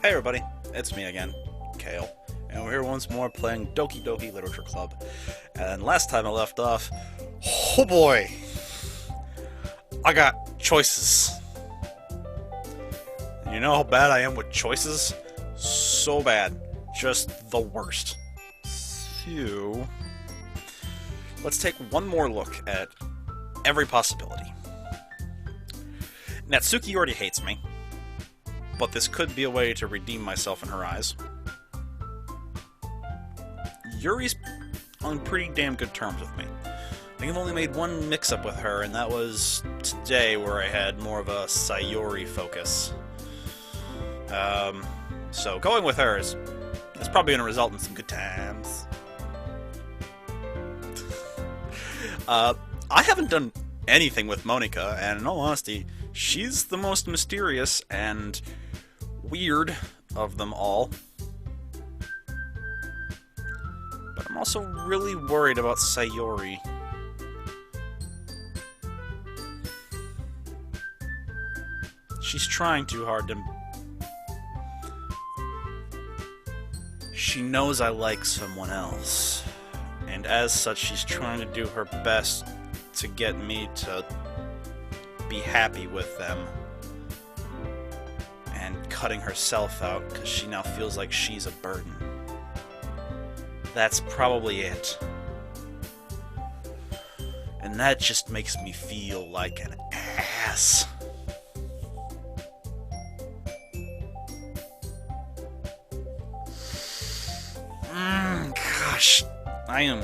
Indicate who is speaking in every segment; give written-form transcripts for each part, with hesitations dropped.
Speaker 1: Hey everybody, it's me again, Kale, and we're here once more playing Doki Doki Literature Club. And last time I left off, oh boy, I got choices. And you know how bad I am with choices? So bad. Just the worst. So, let's take one more look at every possibility. Natsuki already hates me, but this could be a way to redeem myself in her eyes. Yuri's on pretty damn good terms with me. I think I've only made one mix-up with her, and that was today, where I had more of a Sayori focus. So going with her is probably going to result in some good times. I haven't done anything with Monika, and in all honesty, she's the most mysterious and weird of them all. But I'm also really worried about Sayori. She's trying too hard to... She knows I like someone else, and as such she's trying to do her best to get me to be happy with them, and cutting herself out because she now feels like she's a burden. That's probably it. And that just makes me feel like an ass. Gosh, I am...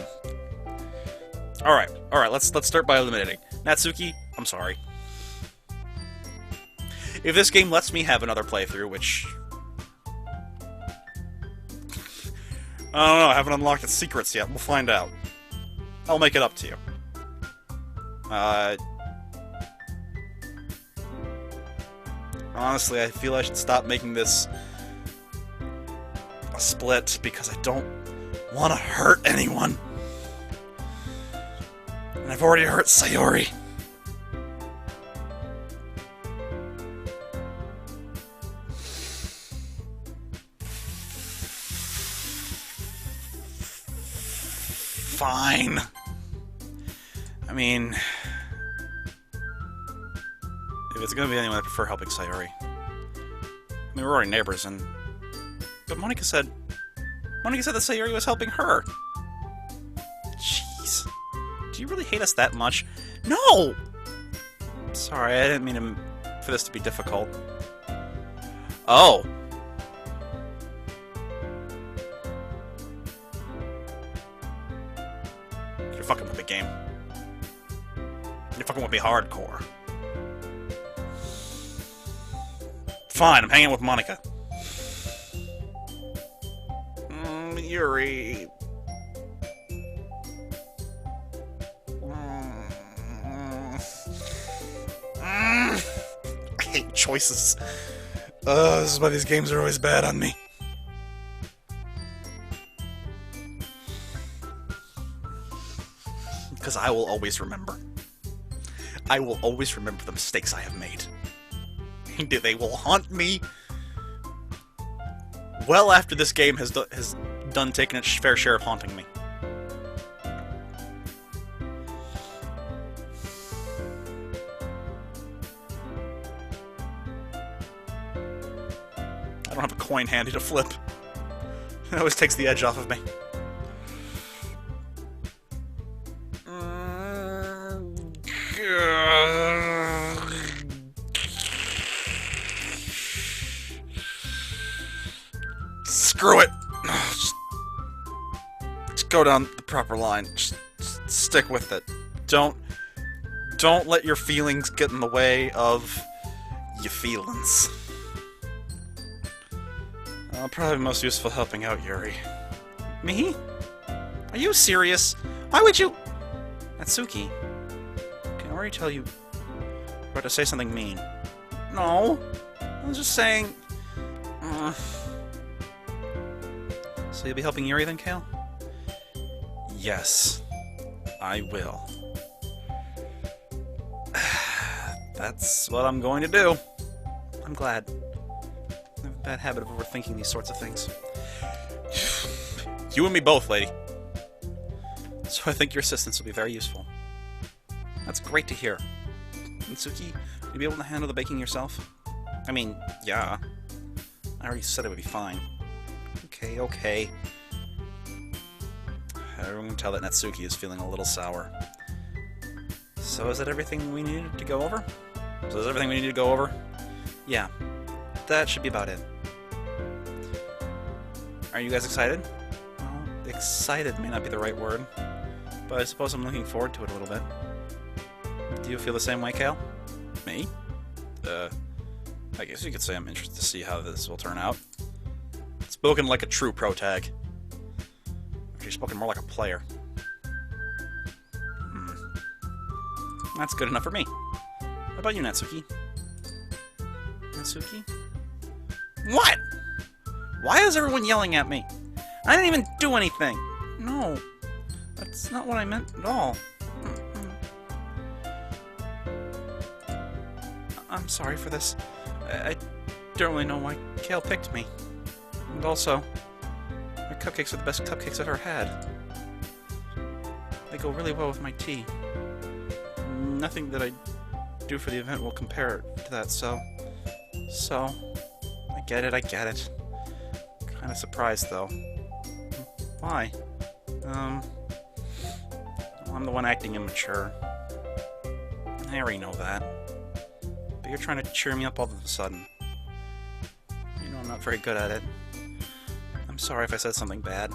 Speaker 1: Alright, let's start by eliminating. Natsuki, I'm sorry. If this game lets me have another playthrough, which... I don't know, I haven't unlocked its secrets yet, we'll find out. I'll make it up to you. Honestly, I feel I should stop making this a split, because I don't want to hurt anyone. And I've already hurt Sayori. Fine. I mean, if it's gonna be anyone, I prefer helping Sayori. I mean, we're already neighbors, and... But Monika said that Sayori was helping her. Jeez. Do you really hate us that much? No! Sorry, I didn't mean for this to be difficult. Oh. You're fucking with the game. You're fucking with me hardcore. Fine, I'm hanging with Monika. Yuri. I hate choices. This is why these games are always bad on me. Because I will always remember. I will always remember the mistakes I have made. And they will haunt me well after this game has done taking its fair share of haunting me. I don't have a coin handy to flip. It always takes the edge off of me. Screw it! Just go down the proper line. Just stick with it. Don't let your feelings get in the way of your feelings. Probably most useful helping out Yuri. Me? Are you serious? Why would you... Natsuki, can I already tell you about to say something mean? No. I was just saying... So you'll be helping Yuri then, Kale? Yes, I will. That's what I'm going to do. I'm glad. bad habit of overthinking these sorts of things. You and me both, lady. So I think your assistance will be very useful. That's great to hear. Mitsuki, will you be able to handle the baking yourself? I mean, yeah. I already said it would be fine. Okay, okay. Everyone can tell that Natsuki is feeling a little sour. So is that everything we needed to go over? So is that everything we needed to go over? Yeah. That should be about it. Are you guys excited? Well, excited may not be the right word, but I suppose I'm looking forward to it a little bit. Do you feel the same way, Kale? Me? I guess you could say I'm interested to see how this will turn out. Spoken like a true pro tag. Actually, spoken more like a player. That's good enough for me. How about you, Natsuki? Natsuki? What? Why is everyone yelling at me? I didn't even do anything! No. That's not what I meant at all. I'm sorry for this. I don't really know why Kale picked me. And also, my cupcakes are the best cupcakes I've ever had. They go really well with my tea. Nothing that I do for the event will compare to that, so... I get it. Kinda surprised, though. Why? I'm the one acting immature. I already know that. But you're trying to cheer me up all of a sudden. You know I'm not very good at it. I'm sorry if I said something bad.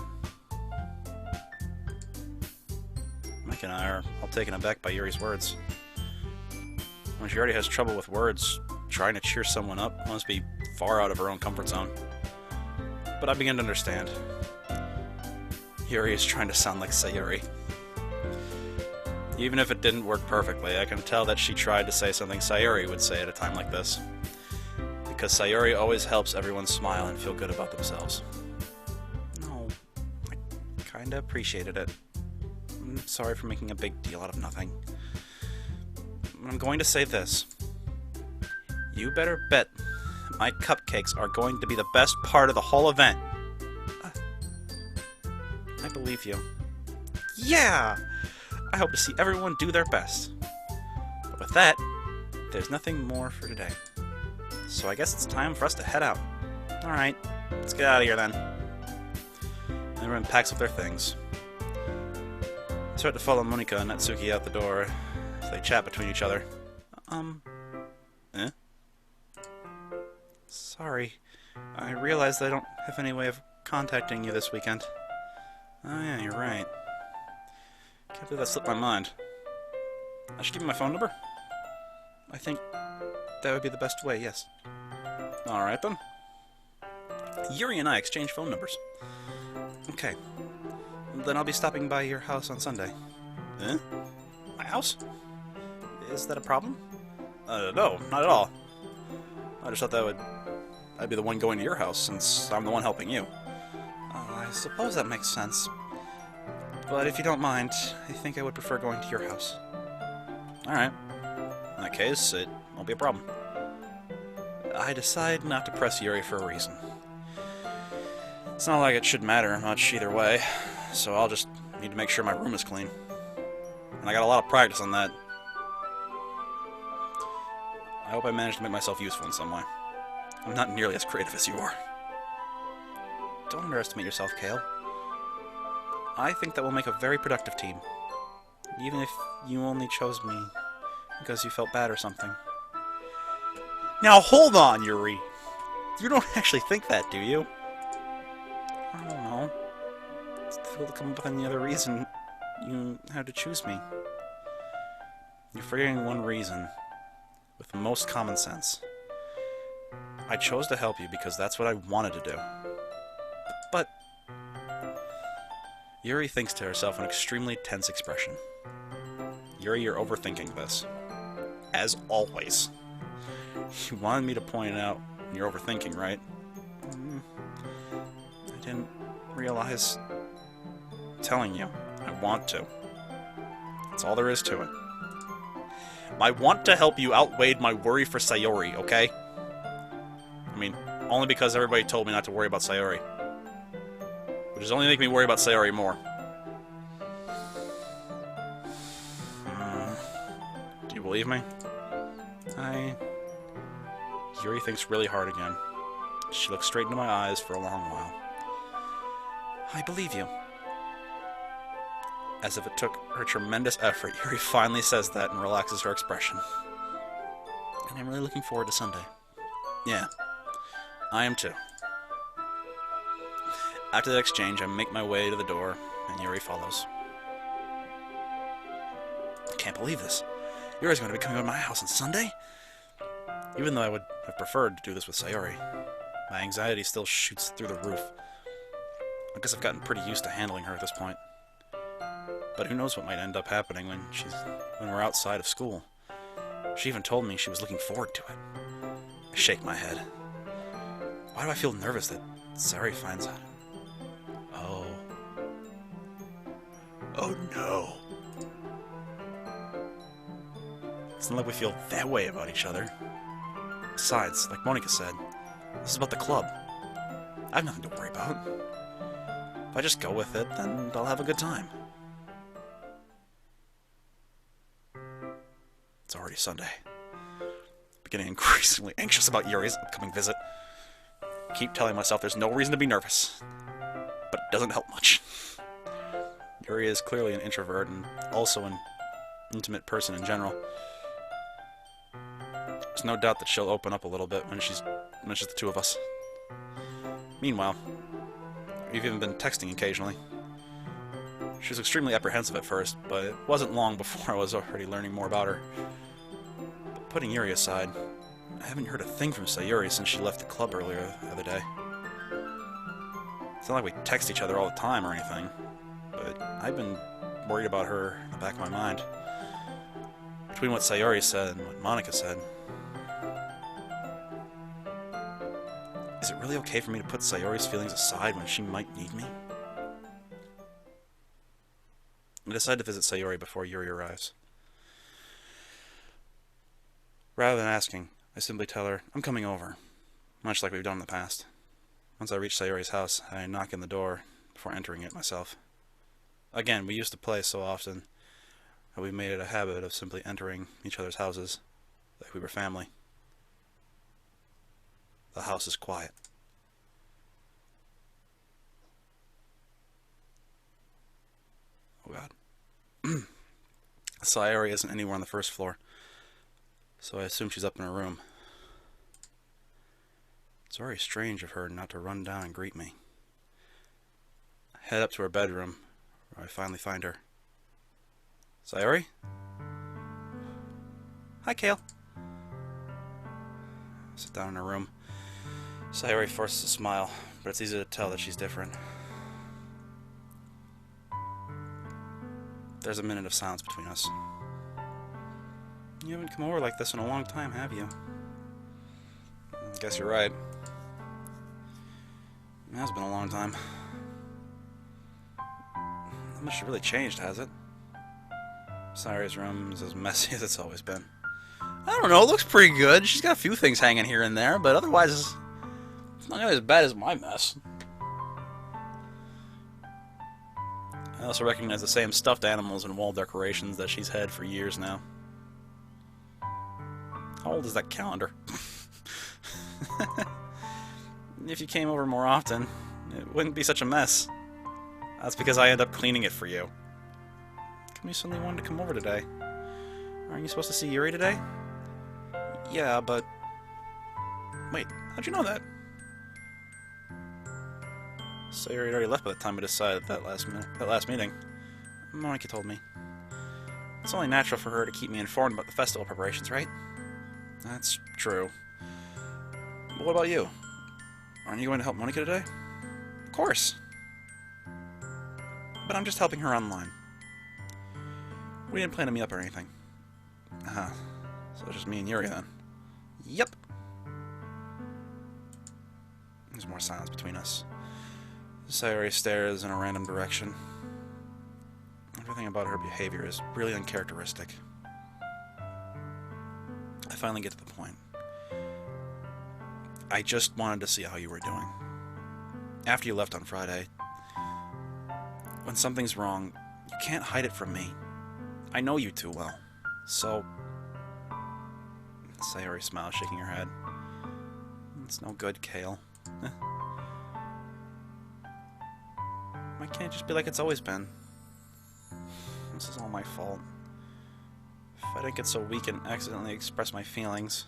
Speaker 1: Mike and I are all taken aback by Yuri's words. When she already has trouble with words, trying to cheer someone up must be far out of her own comfort zone. But I begin to understand. Yuri is trying to sound like Sayuri. Even if it didn't work perfectly, I can tell that she tried to say something Sayuri would say at a time like this. Because Sayuri always helps everyone smile and feel good about themselves. No, I kinda appreciated it. I'm sorry for making a big deal out of nothing. I'm going to say this. You better bet my cupcakes are going to be the best part of the whole event. I believe you. Yeah! I hope to see everyone do their best. But with that, there's nothing more for today. So I guess it's time for us to head out. Alright, let's get out of here then. Everyone packs up their things. I start to follow Monika and Natsuki out the door as they chat between each other. Sorry. I realized I don't have any way of contacting you this weekend. Oh yeah, you're right. Can't believe that slipped my mind. I should give you my phone number? I think that would be the best way, yes. Alright then. Yuri and I exchange phone numbers. Okay. Then I'll be stopping by your house on Sunday. Eh? My house? Is that a problem? No, not at all. I just thought I'd be the one going to your house, since I'm the one helping you. I suppose that makes sense. But if you don't mind, I think I would prefer going to your house. Alright. In that case, it won't be a problem. I decide not to press Yuri for a reason. It's not like it should matter much either way, so I'll just need to make sure my room is clean. And I got a lot of practice on that. I hope I managed to make myself useful in some way. I'm not nearly as creative as you are. Don't underestimate yourself, Kale. I think that we'll make a very productive team. Even if you only chose me because you felt bad or something. Now hold on, Yuri! You don't actually think that, do you? I don't know. It's difficult to come up with any other reason you had to choose me. You're forgetting one reason, with the most common sense. I chose to help you because that's what I wanted to do. But Yuri thinks to herself an extremely tense expression. Yuri, you're overthinking this. As always. You wanted me to point it out when you're overthinking, right? I didn't realize... telling you. I want to. That's all there is to it. My want to help you outweighed my worry for Sayori, okay? I mean, only because everybody told me not to worry about Sayori. Which is only making me worry about Sayori more. Do you believe me? Yuri thinks really hard again. She looks straight into my eyes for a long while. I believe you. As if it took her tremendous effort, Yuri finally says that and relaxes her expression. And I'm really looking forward to Sunday. Yeah, I am too. After that exchange, I make my way to the door, and Yuri follows. I can't believe this. Yuri's going to be coming to my house on Sunday? Even though I would have preferred to do this with Sayori, my anxiety still shoots through the roof. I guess I've gotten pretty used to handling her at this point. But who knows what might end up happening when we're outside of school. She even told me she was looking forward to it. I shake my head. Why do I feel nervous that Sayori finds out? Oh. Oh no. It's not like we feel that way about each other. Besides, like Monika said, this is about the club. I have nothing to worry about. If I just go with it, then I'll have a good time. It's already Sunday. Getting increasingly anxious about Yuri's upcoming visit. Keep telling myself there's no reason to be nervous, but it doesn't help much. Yuri is clearly an introvert and also an intimate person in general. There's no doubt that she'll open up a little bit when it's just the two of us. Meanwhile, we've even been texting occasionally. She was extremely apprehensive at first, but it wasn't long before I was already learning more about her. But putting Yuri aside, I haven't heard a thing from Sayori since she left the club earlier the other day. It's not like we text each other all the time or anything, but I've been worried about her in the back of my mind. Between what Sayori said and what Monika said. Is it really okay for me to put Sayori's feelings aside when she might need me? I decide to visit Sayori before Yuri arrives. Rather than asking, I simply tell her, I'm coming over, much like we've done in the past. Once I reach Sayori's house, I knock on the door before entering it myself. Again, we used to play so often that we made it a habit of simply entering each other's houses like we were family. The house is quiet. Oh god. Sayori isn't anywhere on the first floor, so I assume she's up in her room. It's very strange of her not to run down and greet me. I head up to her bedroom, where I finally find her. Sayori? Hi, Kale. I sit down in her room. Sayori forces a smile, but it's easy to tell that she's different. There's a minute of silence between us. You haven't come over like this in a long time, have you? I guess you're right. It has been a long time. Not much really changed, has it? Sayori's room is as messy as it's always been. I don't know, it looks pretty good. She's got a few things hanging here and there, but otherwise it's not as bad as my mess. I also recognize the same stuffed animals and wall decorations that she's had for years now. How old is that calendar? If you came over more often, it wouldn't be such a mess. That's because I end up cleaning it for you. How come you suddenly wanted to come over today? Aren't you supposed to see Yuri today? Yeah, but... Wait, how'd you know that? Sayori had already left by the time we decided that last meeting. Monika told me. It's only natural for her to keep me informed about the festival preparations, right? That's true. But what about you? Aren't you going to help Monika today? Of course. But I'm just helping her online. We didn't plan to meet up or anything. So it's just me and Yuri then. Yep. There's more silence between us. Sayori stares in a random direction. Everything about her behavior is really uncharacteristic. I finally get to the point. I just wanted to see how you were doing. After you left on Friday, when something's wrong, you can't hide it from me. I know you too well. So... Sayori smiles, shaking her head. It's no good, Kale. Why can't it just be like it's always been? This is all my fault. If I didn't get so weak and accidentally express my feelings,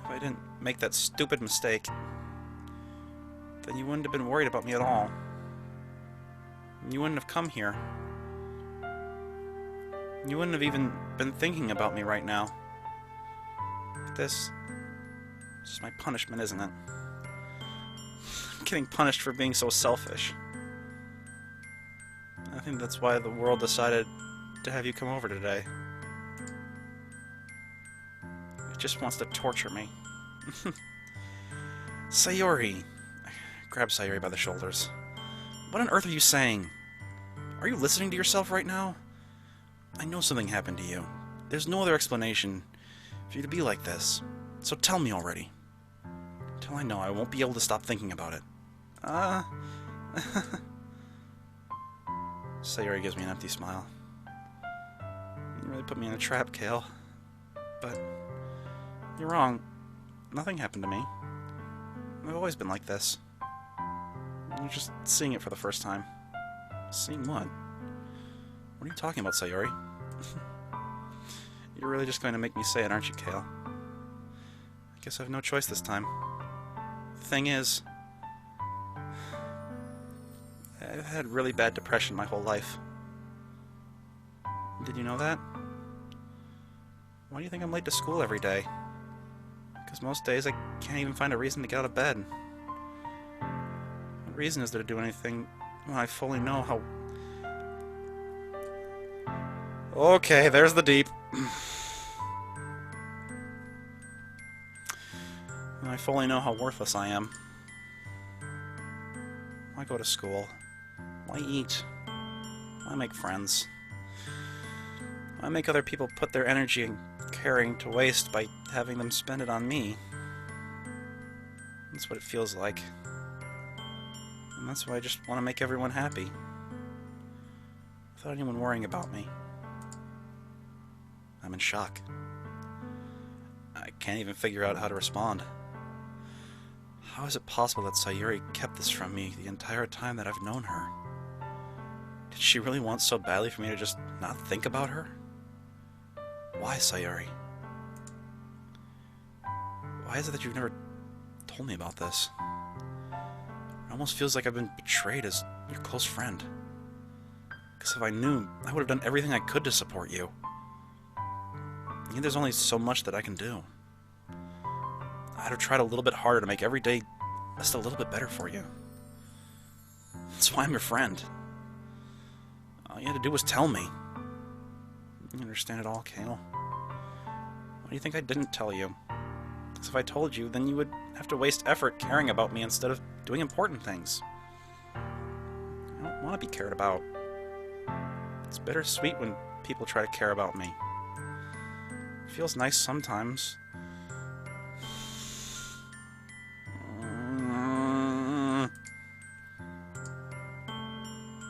Speaker 1: if I didn't make that stupid mistake, then you wouldn't have been worried about me at all. You wouldn't have come here. You wouldn't have even been thinking about me right now. This is just my punishment, isn't it? I'm getting punished for being so selfish. I think that's why the world decided to have you come over today. It just wants to torture me. Sayori! I grab Sayori by the shoulders. What on earth are you saying? Are you listening to yourself right now? I know something happened to you. There's no other explanation for you to be like this. So tell me already. Until I know, I won't be able to stop thinking about it. Sayori gives me an empty smile. You really put me in a trap, Kale. But you're wrong. Nothing happened to me. I've always been like this. You're just seeing it for the first time. Seeing what? What are you talking about, Sayori? You're really just going to make me say it, aren't you, Kale? I guess I have no choice this time. The thing is, I've had really bad depression my whole life. Did you know that? Why do you think I'm late to school every day? Because most days I can't even find a reason to get out of bed. What reason is there to do anything when I fully know how... Okay, there's the deep. When I fully know how worthless I am. Why go to school? Why eat? Why make friends? Why make other people put their energy and caring to waste by having them spend it on me? That's what it feels like. And that's why I just want to make everyone happy. Without anyone worrying about me. I'm in shock. I can't even figure out how to respond. How is it possible that Sayori kept this from me the entire time that I've known her? Did she really want so badly for me to just not think about her? Why, Sayori? Why is it that you've never told me about this? It almost feels like I've been betrayed as your close friend. Because if I knew, I would have done everything I could to support you. And there's only so much that I can do. I'd have tried a little bit harder to make every day just a little bit better for you. That's why I'm your friend. All you had to do was tell me. You understand it all, Kale. Why do you think I didn't tell you? Because if I told you, then you would have to waste effort caring about me instead of doing important things. I don't want to be cared about. It's bittersweet when people try to care about me. It feels nice sometimes.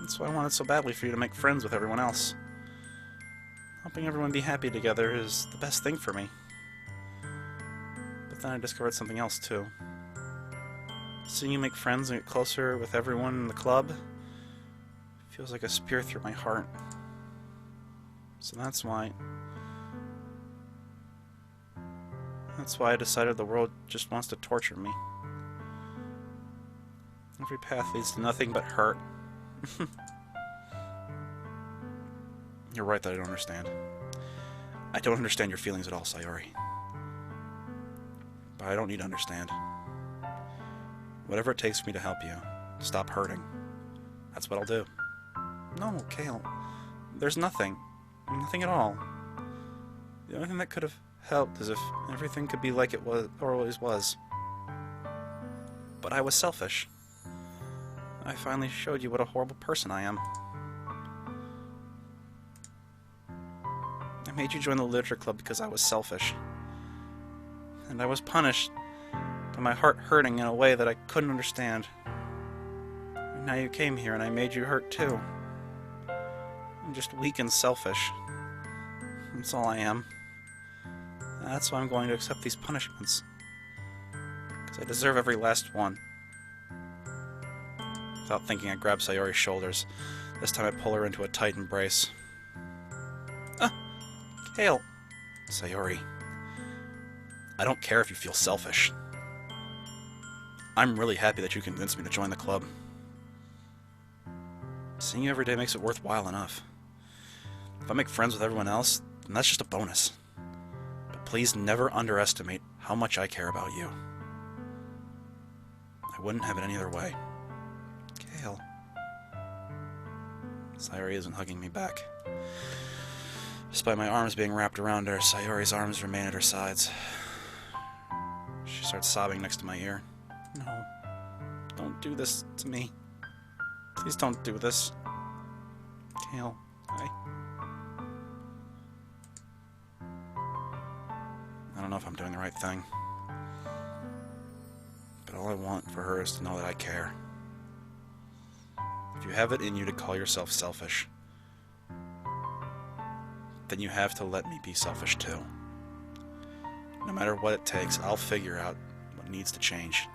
Speaker 1: That's why I wanted so badly for you to make friends with everyone else. Helping everyone be happy together is the best thing for me. But then I discovered something else too. Seeing you make friends and get closer with everyone in the club feels like a spear through my heart. So that's why I decided the world just wants to torture me. Every path leads to nothing but hurt. You're right that I don't understand. I don't understand your feelings at all, Sayori. But I don't need to understand. Whatever it takes for me to help you, stop hurting, that's what I'll do. No, Kale. There's nothing. Nothing at all. The only thing that could have helped is if everything could be like it was, or always was. But I was selfish. I finally showed you what a horrible person I am. I made you join the literature club because I was selfish. And I was punished to my heart hurting in a way that I couldn't understand. And now you came here and I made you hurt too. I'm just weak and selfish. That's all I am. That's why I'm going to accept these punishments. Because I deserve every last one. Without thinking, I grab Sayori's shoulders. This time I pull her into a tight embrace. Kale! Sayori. I don't care if you feel selfish. I'm really happy that you convinced me to join the club. Seeing you every day makes it worthwhile enough. If I make friends with everyone else, then that's just a bonus. But please never underestimate how much I care about you. I wouldn't have it any other way. Kale. Sayori isn't hugging me back. Despite my arms being wrapped around her, Sayori's arms remain at her sides. She starts sobbing next to my ear. No. Don't do this to me. Please don't do this. Kale, I don't know if I'm doing the right thing. But all I want for her is to know that I care. If you have it in you to call yourself selfish, then you have to let me be selfish too. No matter what it takes, I'll figure out what needs to change.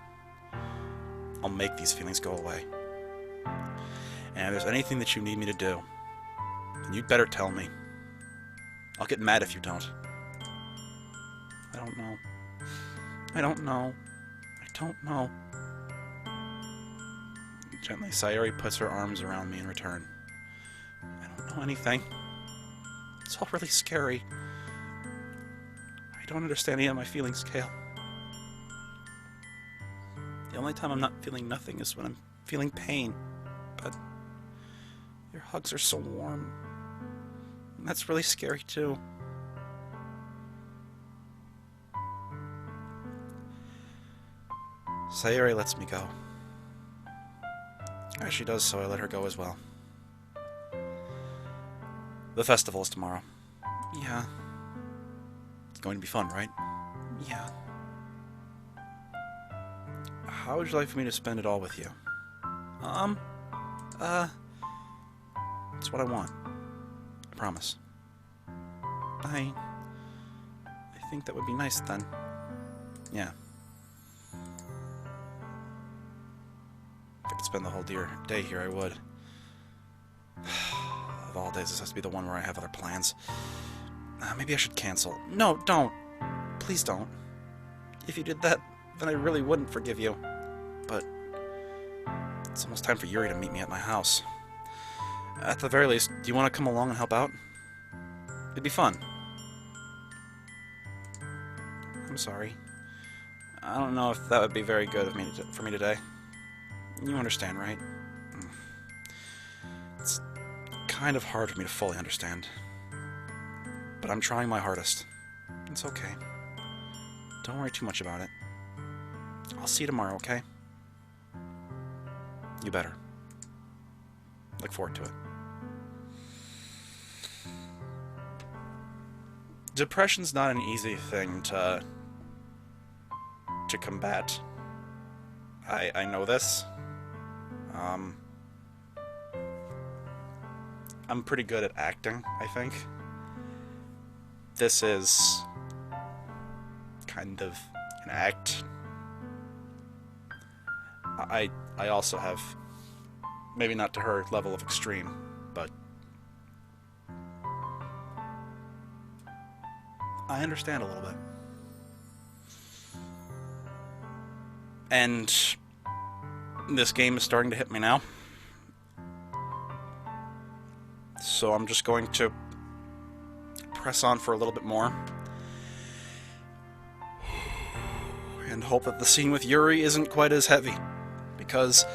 Speaker 1: I'll make these feelings go away. And if there's anything that you need me to do, then you'd better tell me. I'll get mad if you don't. I don't know. I don't know. I don't know. Gently, Sayori puts her arms around me in return. I don't know anything. It's all really scary. I don't understand any of my feelings, Kale. The only time I'm not feeling nothing is when I'm feeling pain. But your hugs are so warm. And that's really scary, too. Sayori lets me go. As she does so, I let her go as well. The festival is tomorrow. Yeah. It's going to be fun, right? Yeah. How would you like for me to spend it all with you? It's what I want. I promise. I think that would be nice then. Yeah. If I could spend the whole day here, I would. Of all days, this has to be the one where I have other plans. Maybe I should cancel. No, don't. Please don't. If you did that, then I really wouldn't forgive you. But it's almost time for Yuri to meet me at my house. At the very least, do you want to come along and help out? It'd be fun. I'm sorry. I don't know if that would be very good for me today. You understand, right? It's kind of hard for me to fully understand. But I'm trying my hardest. It's okay. Don't worry too much about it. I'll see you tomorrow, okay? You better. Look forward to it. Depression's not an easy thing to combat. I know this. I'm pretty good at acting, I think. This is kind of an act. I also have, maybe not to her level of extreme, but I understand a little bit. And this game is starting to hit me now. So I'm just going to press on for a little bit more. And hope that the scene with Yuri isn't quite as heavy. Because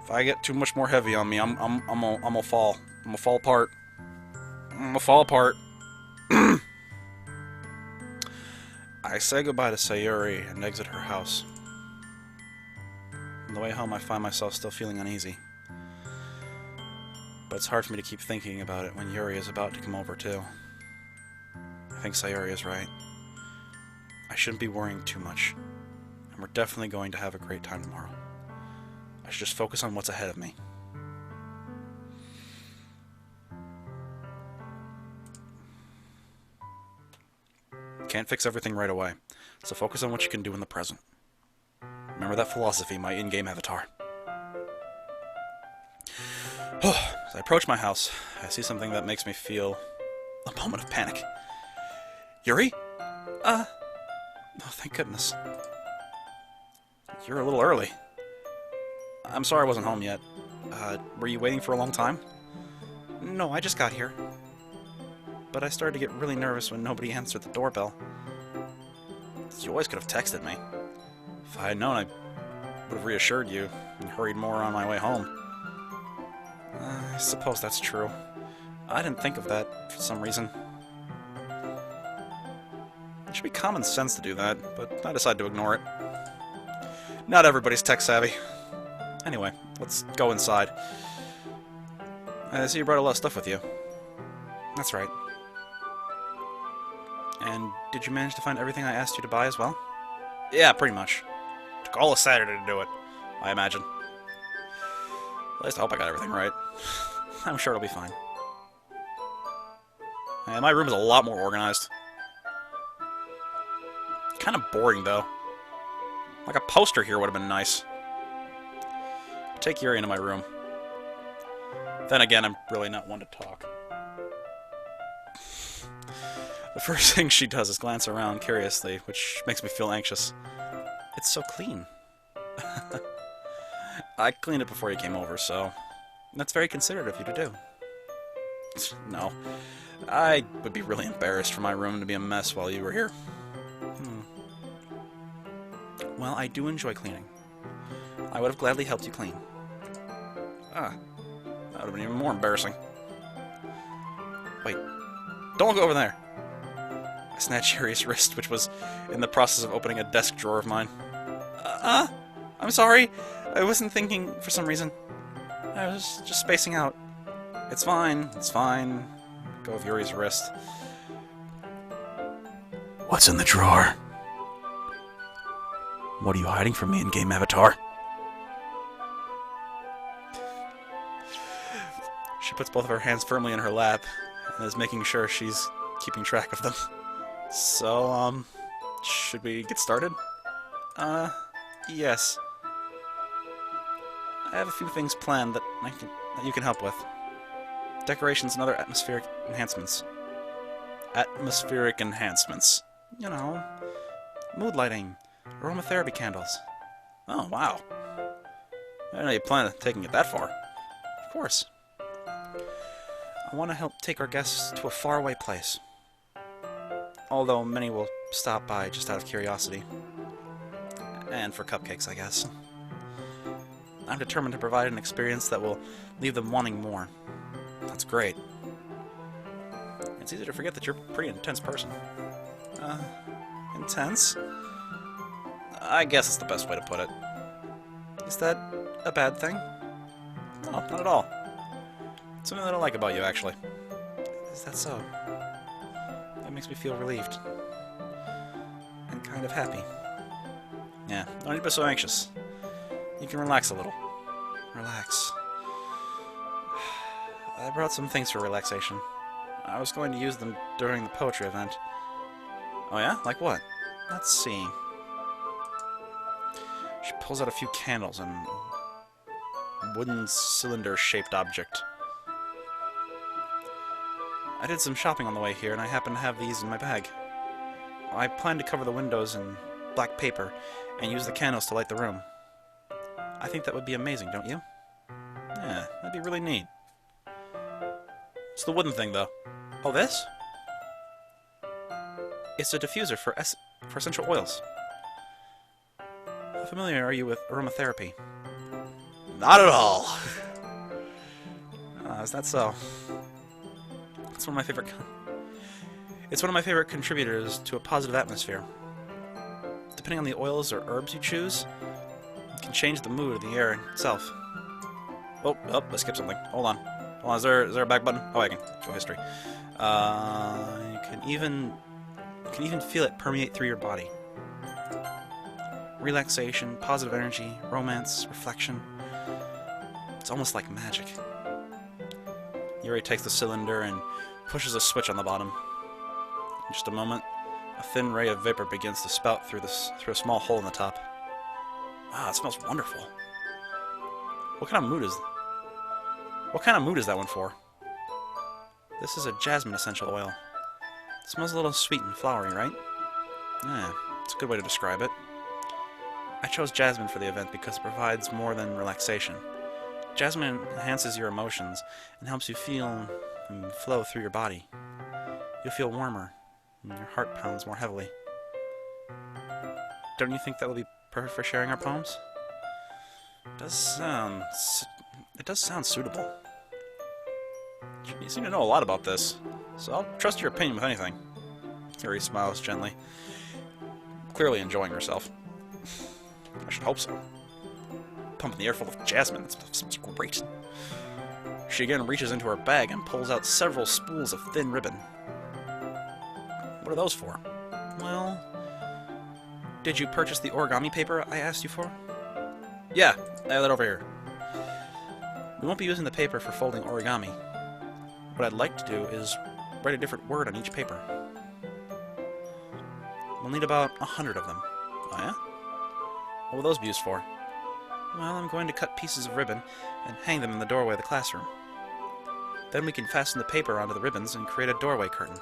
Speaker 1: if I get too much more heavy on me, I'm gonna fall. I'm gonna fall apart. I'm gonna fall apart. I say goodbye to Sayori and exit her house. On the way home, I find myself still feeling uneasy. But it's hard for me to keep thinking about it when Yuri is about to come over, too. I think Sayori is right. I shouldn't be worrying too much. And we're definitely going to have a great time tomorrow. I should just focus on what's ahead of me. Can't fix everything right away, so focus on what you can do in the present. Remember that philosophy, my in-game avatar. As I approach my house, I see something that makes me feel a moment of panic. Yuri? Oh, thank goodness. You're a little early. I'm sorry I wasn't home yet. Were you waiting for a long time? No, I just got here. But I started to get really nervous when nobody answered the doorbell. You always could have texted me. If I had known, I would have reassured you and hurried more on my way home. I suppose that's true. I didn't think of that for some reason. It should be common sense to do that, but I decided to ignore it. Not everybody's tech-savvy. Anyway, let's go inside. I see you brought a lot of stuff with you. That's right. And did you manage to find everything I asked you to buy as well? Yeah, pretty much. Took all of Saturday to do it, I imagine. At least I hope I got everything right. I'm sure it'll be fine. Yeah, my room is a lot more organized. Kind of boring, though. Like a poster here would have been nice. Take Yuri into my room. Then again, I'm really not one to talk. The first thing she does is glance around curiously, which makes me feel anxious. It's so clean. I cleaned it before you came over, so that's very considerate of you to do. No. I would be really embarrassed for my room to be a mess while you were here. Well, I do enjoy cleaning. I would have gladly helped you clean. That would have been even more embarrassing. Wait. Don't look over there! I snatched Yuri's wrist, which was in the process of opening a desk drawer of mine. I'm sorry. I wasn't thinking for some reason. I was just spacing out. It's fine. It's fine. Go with Yuri's wrist. What's in the drawer? What are you hiding from me in-game avatar? She puts both of her hands firmly in her lap and is making sure she's keeping track of them. So, should we get started? Yes. I have a few things planned that you can help with. Decorations and other atmospheric enhancements. Atmospheric enhancements. You know, mood lighting, aromatherapy candles. Oh, wow. I didn't know you planned on taking it that far. Of course. I want to help take our guests to a faraway place. Although many will stop by just out of curiosity. And for cupcakes, I guess. I'm determined to provide an experience that will leave them wanting more. That's great. It's easy to forget that you're a pretty intense person. Intense? I guess it's the best way to put it. Is that a bad thing? No, not at all. It's something that I like about you, actually. Is that so? That makes me feel relieved. And kind of happy. Yeah, don't need to be so anxious. You can relax a little. Relax. I brought some things for relaxation. I was going to use them during the poetry event. Oh yeah? Like what? Let's see. She pulls out a few candles and a wooden cylinder-shaped object. I did some shopping on the way here, and I happen to have these in my bag. I plan to cover the windows in black paper and use the candles to light the room. I think that would be amazing, don't you? Yeah, that'd be really neat. It's the wooden thing, though. Oh, this? It's a diffuser for essential oils. How familiar are you with aromatherapy? Not at all! Is that so? It's one of my favorite... It's one of my favorite contributors to a positive atmosphere. Depending on the oils or herbs you choose, it can change the mood of the air itself. Oh, I skipped something. Hold on. Hold on, is there a back button? Oh, I can show history. You can even feel it permeate through your body. relaxation, positive energy, romance, reflection. It's almost like magic. Yuri takes the cylinder and pushes a switch on the bottom. In just a moment, a thin ray of vapor begins to spout through a small hole in the top. Wow, it smells wonderful. What kind of mood is that one for? This is a jasmine essential oil. It smells a little sweet and flowery, right? Yeah, it's a good way to describe it. I chose jasmine for the event because it provides more than relaxation. Jasmine enhances your emotions and helps you feel and flow through your body. You'll feel warmer, and your heart pounds more heavily. Don't you think that will be perfect for sharing our poems? It does sound suitable. You seem to know a lot about this, so I'll trust your opinion with anything. Yuri smiles gently, clearly enjoying herself. I should hope so. Pumping the air full of jasmine, that smells great. She again reaches into her bag and pulls out several spools of thin ribbon. What are those for? Well, did you purchase the origami paper I asked you for? Yeah, I have that over here. We won't be using the paper for folding origami. What I'd like to do is write a different word on each paper. We'll need about 100 of them. Oh yeah? What will those be used for? Well, I'm going to cut pieces of ribbon and hang them in the doorway of the classroom. Then we can fasten the paper onto the ribbons and create a doorway curtain.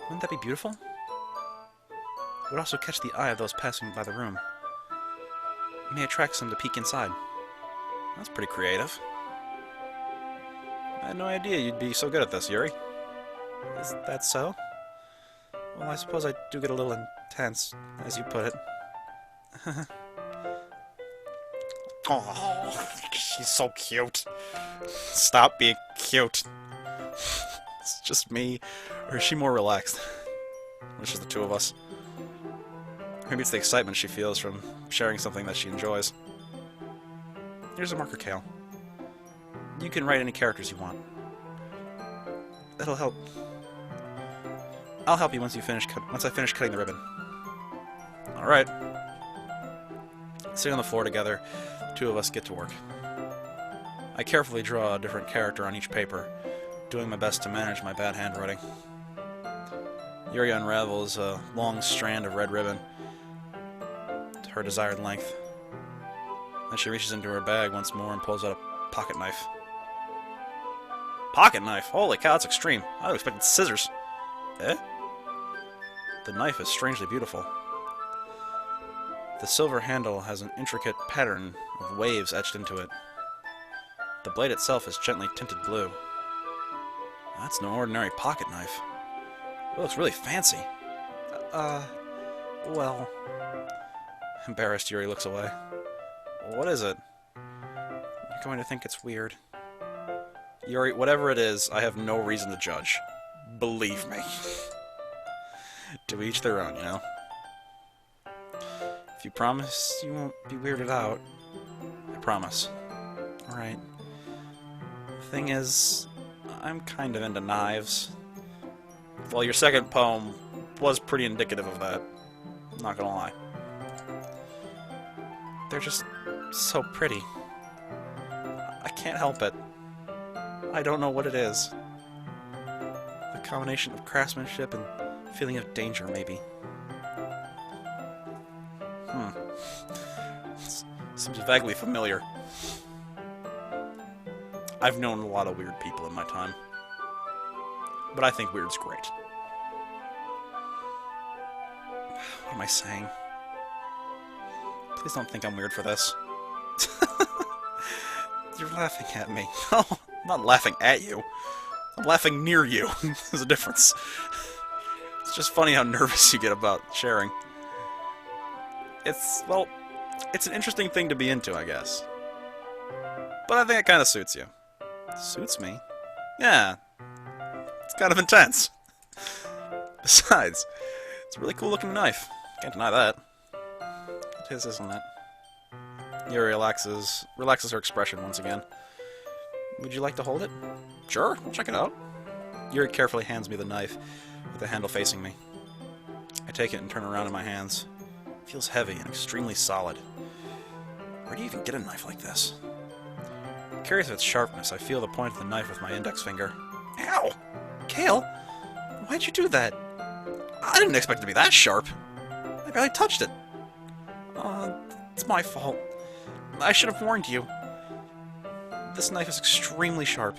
Speaker 1: Wouldn't that be beautiful? It would also catch the eye of those passing by the room. It may attract some to peek inside. That's pretty creative. I had no idea you'd be so good at this, Yuri. Is that so? Well, I suppose I do get a little intense, as you put it. Oh, she's so cute. Stop being cute. It's just me, or is she more relaxed? Which is the two of us. Maybe it's the excitement she feels from sharing something that she enjoys. Here's a marker, Kale. You can write any characters you want. That'll help. I'll help you once I finish cutting the ribbon. All right. Sitting on the floor together, the two of us get to work. I carefully draw a different character on each paper, doing my best to manage my bad handwriting. Yuri unravels a long strand of red ribbon to her desired length. Then she reaches into her bag once more and pulls out a pocket knife. Pocket knife? Holy cow, that's extreme. I would expected scissors. Eh? The knife is strangely beautiful. The silver handle has an intricate pattern of waves etched into it. The blade itself is gently tinted blue. That's no ordinary pocket knife. It looks really fancy. Well... Embarrassed, Yuri looks away. What is it? You're going to think it's weird. Yuri, whatever it is, I have no reason to judge. Believe me. To each their own, you know? If you promise you won't be weirded out, I promise. Alright. The thing is, I'm kind of into knives. Well, your second poem was pretty indicative of that. I'm not gonna lie. They're just so pretty. I can't help it. I don't know what it is. The combination of craftsmanship and feeling of danger, maybe. Seems vaguely familiar. I've known a lot of weird people in my time. But I think weird's great. What am I saying? Please don't think I'm weird for this. You're laughing at me. No, I'm not laughing at you. I'm laughing near you. There's a difference. It's just funny how nervous you get about sharing. Well, it's an interesting thing to be into, I guess. But I think it kind of suits you. Suits me? Yeah. It's kind of intense. Besides, it's a really cool looking knife. Can't deny that. It is, isn't it? Yuri relaxes her expression once again. Would you like to hold it? Sure, we'll check it out. Yuri carefully hands me the knife, with the handle facing me. I take it and turn around in my hands. feels heavy and extremely solid. Where do you even get a knife like this? Curious of its sharpness, I feel the point of the knife with my index finger. Ow! Kale? Why'd you do that? I didn't expect it to be that sharp. I barely touched it. It's my fault. I should have warned you. This knife is extremely sharp.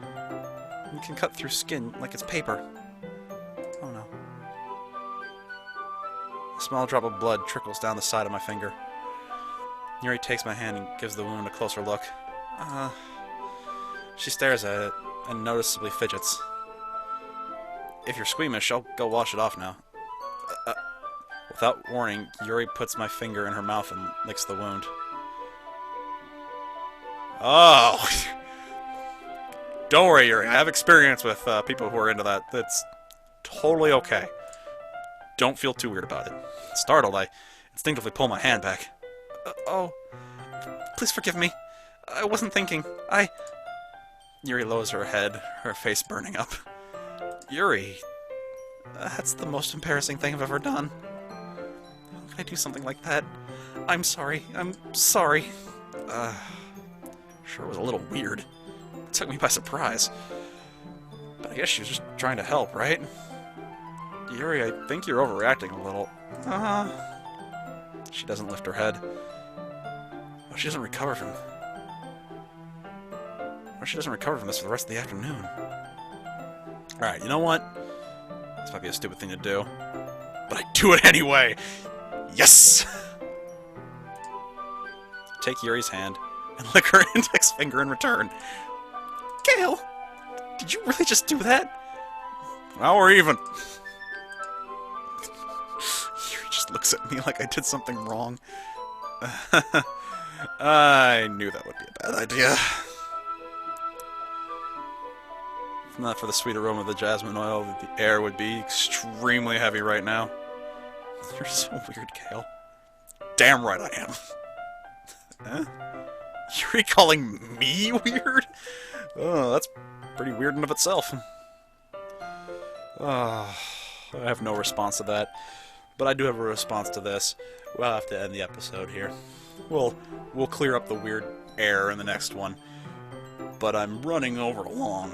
Speaker 1: It can cut through skin like it's paper. Oh no. A small drop of blood trickles down the side of my finger. Yuri takes my hand and gives the wound a closer look. She stares at it and noticeably fidgets. If you're squeamish, I'll go wash it off now. Without warning, Yuri puts my finger in her mouth and licks the wound. Oh! Don't worry, Yuri. I have experience with people who are into that. That's totally okay. Don't feel too weird about it. Startled, I instinctively pull my hand back. Oh. Please forgive me. I wasn't thinking. Yuri lowers her head, her face burning up. Yuri, that's the most embarrassing thing I've ever done. How could I do something like that? I'm sorry. I'm sorry. Sure was a little weird. It took me by surprise. But I guess she was just trying to help, right? Yuri, I think you're overreacting a little. She doesn't lift her head. Oh, she doesn't recover from... Or she doesn't recover from this for the rest of the afternoon. Alright, you know what? This might be a stupid thing to do. But I do it anyway! Yes! Take Yuri's hand and lick her index finger in return. Kale! Did you really just do that? Now we're even. Yuri just looks at me like I did something wrong. I knew that would be a bad idea. If not for the sweet aroma of the jasmine oil, the air would be extremely heavy right now. You're so weird, Kale. Damn right I am. Huh? You're calling me weird? Oh, that's pretty weird in and of itself. I have no response to that. But I do have a response to this. We'll have to end the episode here. We'll clear up the weird air in the next one. But I'm running over long.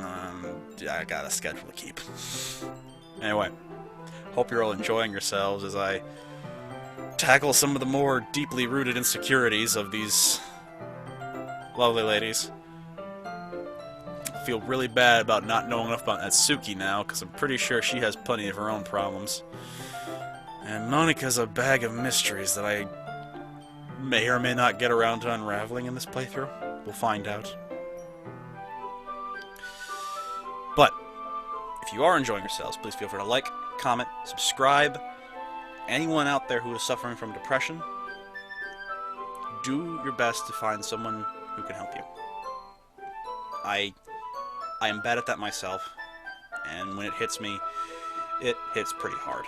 Speaker 1: I got a schedule to keep. Anyway, hope you're all enjoying yourselves as I tackle some of the more deeply rooted insecurities of these lovely ladies. I feel really bad about not knowing enough about Natsuki now, because I'm pretty sure she has plenty of her own problems. And Monika's a bag of mysteries that I may or may not get around to unraveling in this playthrough. We'll find out. But, if you are enjoying yourselves, please feel free to like, comment, subscribe. Anyone out there who is suffering from depression, do your best to find someone who can help you. I am bad at that myself, and when it hits me, it hits pretty hard.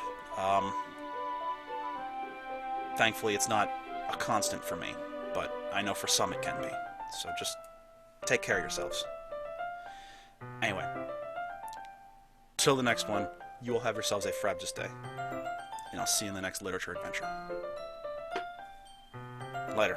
Speaker 1: Thankfully, it's not a constant for me, but I know for some it can be. So just take care of yourselves. Anyway, till the next one, you will have yourselves a frabjous day, and I'll see you in the next literature adventure. Later.